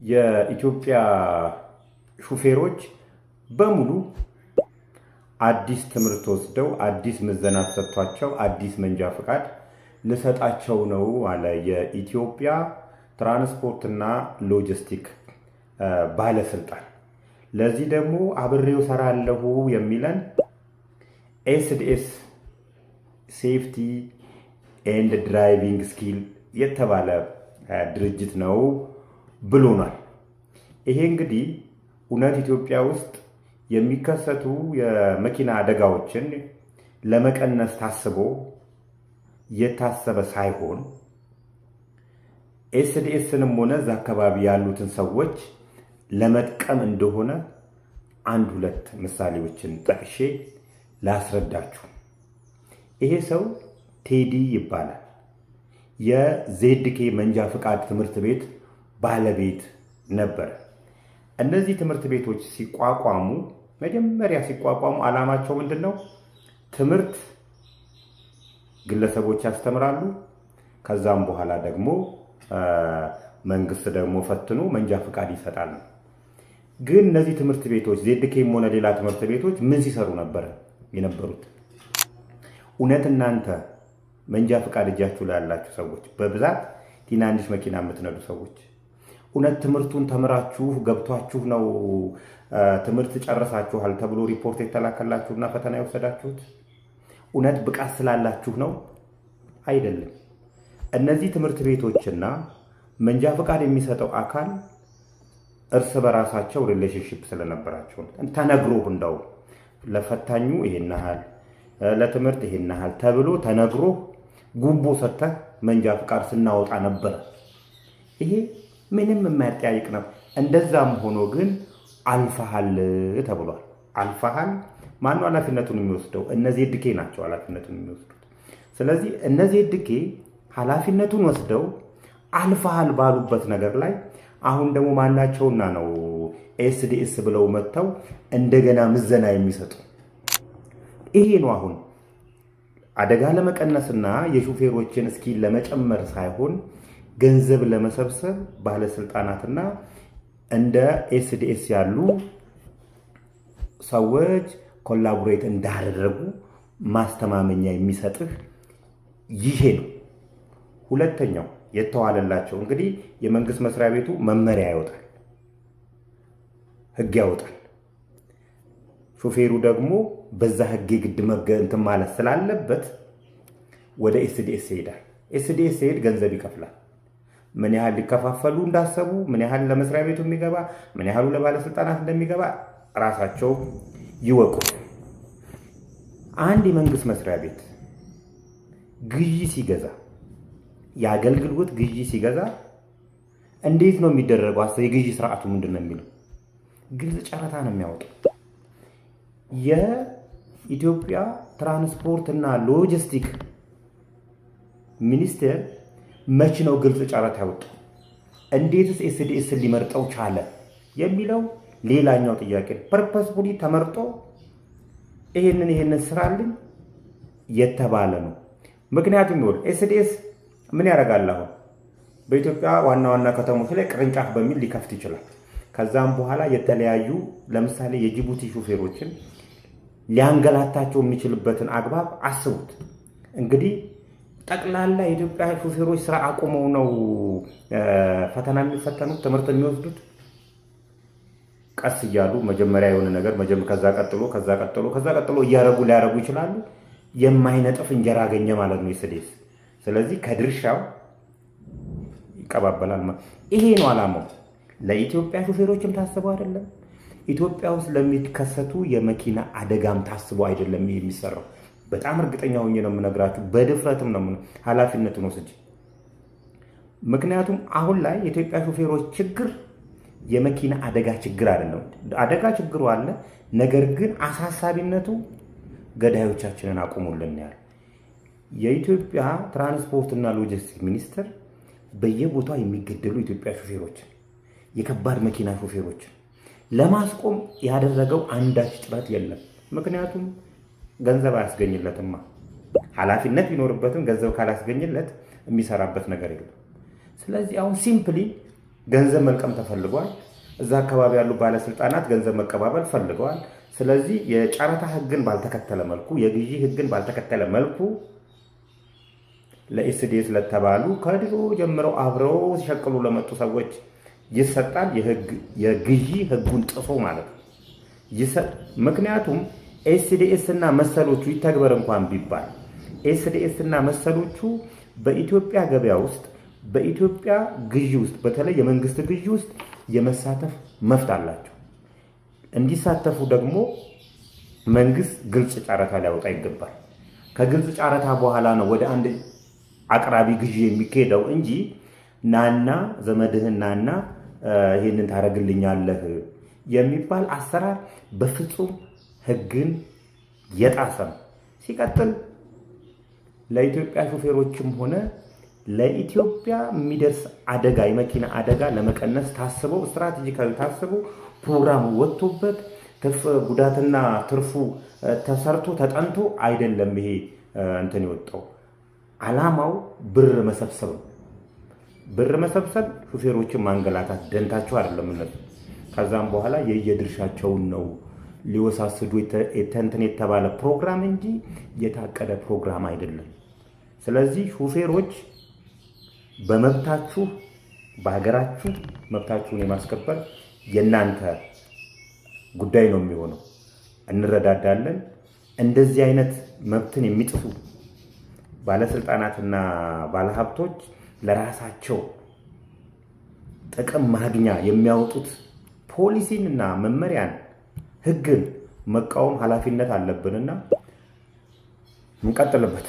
የኢትዮጵያ ሹፌሮች በሙሉ አዲስ ትምህርት ወስደው አዲስ ምዘና ተሰጥቷቸው አዲስ መንጃ ፈቃድ ልሰጣቸው ነው አለ የኢትዮጵያ ትራንስፖርትና ሎጂስቲክ ባለስልጣን። ለዚህ ደግሞ አብሬው ሰራለሁ የሚለን ኤስዲኤስ ሴፍቲ ኤንድ ድራይቪንግ ስኪል የተባለ ድርጅት ነው ብሎናል። ይሄ እንግዲህ እውነት ኢትዮጵያ ውስጥ የሚከሰቱ የመኪና አደጋዎችን ለመቀነስ ታስቦ የታሰበ ሳይሆን ኤስዲኤስንም ሆነ እዛ አካባቢ ያሉትን ሰዎች ለመጥቀም እንደሆነ አንድ ሁለት ምሳሌዎችን ጠቅሼ ላስረዳችሁ። ይሄ ሰው ቴዲ ይባላል። የዜድኬ መንጃ ፈቃድ ትምህርት ቤት ባለቤት ነበር። እነዚህ ትምህርት ቤቶች ሲቋቋሙ መጀመሪያ ሲቋቋሙ ዓላማቸው ምንድን ነው? ትምህርት ግለሰቦች ያስተምራሉ። ከዛም በኋላ ደግሞ መንግስት ደግሞ ፈትኖ መንጃ ፈቃድ ይሰጣል። ግን እነዚህ ትምህርት ቤቶች ዜድኬም ሆነ ሌላ ትምህርት ቤቶች ምን ሲሰሩ ነበር የነበሩት? እውነት እናንተ መንጃ ፈቃድ እጃችሁ ላይ ያላችሁ ሰዎች፣ በብዛት ትናንሽ መኪና የምትነዱ ሰዎች እውነት ትምህርቱን ተምራችሁ ገብቷችሁ ነው ትምህርት ጨርሳችኋል ተብሎ ሪፖርት የተላከላችሁና ፈተና የወሰዳችሁት? እውነት ብቃት ስላላችሁ ነው? አይደለም። እነዚህ ትምህርት ቤቶችና መንጃ ፈቃድ የሚሰጠው አካል እርስ በራሳቸው ሪሌሽንሺፕ ስለነበራቸው ተነግሮ እንደው ለፈታኙ ይሄን ያህል ለትምህርት ይሄን ያህል ተብሎ ተነግሮ ጉቦ ሰጥተህ መንጃ ፈቃድ ስናወጣ ነበር። ይሄ ምንም የማያጠያይቅ ነው። እንደዛም ሆኖ ግን አልፈሃል ተብሏል። አልፈሃል ማነው ኃላፊነቱን የሚወስደው? እነዚህ ዜድኬ ናቸው ኃላፊነቱን የሚወስዱት። ስለዚህ እነዚህ ዜድኬ ኃላፊነቱን ወስደው አልፈሃል ባሉበት ነገር ላይ አሁን ደግሞ ማናቸውና ነው ኤስዲኤስ ብለው መጥተው እንደገና ምዘና የሚሰጡ? ይሄ ነው አሁን አደጋ ለመቀነስና የሹፌሮችን እስኪል ለመጨመር ሳይሆን ገንዘብ ለመሰብሰብ ባለስልጣናትና እንደ ኤስዲኤስ ያሉ ሰዎች ኮላቦሬት እንዳደረጉ ማስተማመኛ የሚሰጥህ ይሄ ነው። ሁለተኛው የተዋለላቸው እንግዲህ የመንግስት መስሪያ ቤቱ መመሪያ ያወጣል፣ ህግ ያወጣል። ሾፌሩ ደግሞ በዛ ህግ ግድ እንትን ማለት ስላለበት ወደ ኤስዲኤስ ይሄዳል። ኤስዲኤስ ሲሄድ ገንዘብ ይከፍላል። ምን ያህል ሊከፋፈሉ እንዳሰቡ፣ ምን ያህል ለመስሪያ ቤቱ የሚገባ፣ ምን ያህሉ ለባለስልጣናት እንደሚገባ ራሳቸው ይወቁ። አንድ የመንግስት መስሪያ ቤት ግዢ ሲገዛ፣ የአገልግሎት ግዢ ሲገዛ እንዴት ነው የሚደረገው? የግዢ ስርዓቱ ምንድን ነው የሚለው? ግልጽ ጨረታ ነው የሚያወጣው። የኢትዮጵያ ትራንስፖርት እና ሎጂስቲክ ሚኒስቴር መቼ ነው ግልጽ ጨረታ ያወጣው? እንዴትስ ኤስዲኤስን ሊመርጠው ቻለ የሚለው ሌላኛው ጥያቄ። ፐርፐስፉሊ ተመርጦ ይሄንን ስራልኝ የተባለ ነው። ምክንያቱም ይወል ኤስዲኤስ ምን ያደርጋል? አሁን በኢትዮጵያ ዋና ዋና ከተሞች ላይ ቅርንጫፍ በሚል ሊከፍት ይችላል። ከዛም በኋላ የተለያዩ ለምሳሌ የጅቡቲ ሹፌሮችን ሊያንገላታቸው የሚችልበትን አግባብ አስቡት። እንግዲህ ጠቅላላ የኢትዮጵያ ሹፌሮች ስራ አቁመው ነው ፈተና የሚፈተኑት፣ ትምህርት የሚወስዱት። ቀስ እያሉ መጀመሪያ የሆነ ነገር ከዛ ቀጥሎ እያረጉ ሊያረጉ ይችላሉ። የማይነጥፍ እንጀራ አገኘ ማለት ነው ኤስዲኤስ። ስለዚህ ከድርሻው ይቀባበላል። ይሄ ነው ዓላማው። ለኢትዮጵያ ሹፌሮችም ታስበው አይደለም። ኢትዮጵያ ውስጥ ለሚከሰቱ የመኪና አደጋም ታስበው አይደለም ይሄ የሚሰራው። በጣም እርግጠኛ ሆኜ ነው የምነግራችሁ። በድፍረትም ነው ኃላፊነቱን ወስጄ። ምክንያቱም አሁን ላይ የኢትዮጵያ ሹፌሮች ችግር የመኪና አደጋ ችግር አይደለም። አደጋ ችግሩ አለ። ነገር ግን አሳሳቢነቱ ገዳዮቻችንን አቁሙልን ያለ የኢትዮጵያ ትራንስፖርትና ሎጂስቲክ ሚኒስቴር በየቦታው የሚገደሉ ኢትዮጵያ ሹፌሮችን፣ የከባድ መኪና ሾፌሮችን ለማስቆም ያደረገው አንዳች ጥረት የለም። ምክንያቱም ገንዘብ አያስገኝለትማ። ኃላፊነት ቢኖርበትም ገንዘብ ካላስገኝለት የሚሰራበት ነገር የለም። ስለዚህ አሁን ሲምፕሊ ገንዘብ መልቀም ተፈልጓል። እዛ አካባቢ ያሉ ባለስልጣናት ገንዘብ መቀባበል ፈልገዋል። ስለዚህ የጨረታ ህግን ባልተከተለ መልኩ የግዢ ህግን ባልተከተለ መልኩ ለኤስዲኤስ ለተባሉ ከድሮ ጀምረው አብረው ሲሸቅሉ ለመጡ ሰዎች ይሰጣል። የግዢ ህጉን ጥሶ ማለት ነው። ምክንያቱም ኤስዲኤስ እና መሰሎቹ ይተግበር እንኳን ቢባል ኤስዲኤስ እና መሰሎቹ በኢትዮጵያ ገበያ ውስጥ በኢትዮጵያ ግዢ ውስጥ በተለይ የመንግስት ግዢ ውስጥ የመሳተፍ መብት አላቸው። እንዲሳተፉ ደግሞ መንግስት ግልጽ ጨረታ ሊያወጣ ይገባል። ከግልጽ ጨረታ በኋላ ነው ወደ አንድ አቅራቢ ግዢ የሚካሄደው እንጂ ናና ዘመድህን ናና ይሄንን ታረግልኛለህ የሚባል አሰራር በፍጹም ህግን የጣሰ ነው። ሲቀጥል ለኢትዮጵያ ሾፌሮችም ሆነ ለኢትዮጵያ የሚደርስ አደጋ የመኪና አደጋ ለመቀነስ ታስበው ስትራቴጂካዊ ታስበው ፕሮግራም ወጥቶበት ትርፍ ጉዳትና ትርፉ ተሰርቶ ተጠንቶ አይደለም። ይሄ እንትን የወጣው ዓላማው ብር መሰብሰብ ነው። ብር መሰብሰብ፣ ሾፌሮችን ማንገላታት ደንታቸው አይደለም እነሱ። ከዛም በኋላ የየድርሻቸውን ነው ሊወሳስዱ እንትን የተባለ ፕሮግራም እንጂ የታቀደ ፕሮግራም አይደለም። ስለዚህ ሾፌሮች በመብታችሁ በሀገራችሁ መብታችሁን የማስከበር የእናንተ ጉዳይ ነው የሚሆነው። እንረዳዳለን። እንደዚህ አይነት መብትን የሚጥሱ ባለስልጣናትና ባለሀብቶች ለራሳቸው ጥቅም ማግኛ የሚያወጡት ፖሊሲንና መመሪያን ህግን መቃወም ኃላፊነት አለብንና እንቀጥልበት።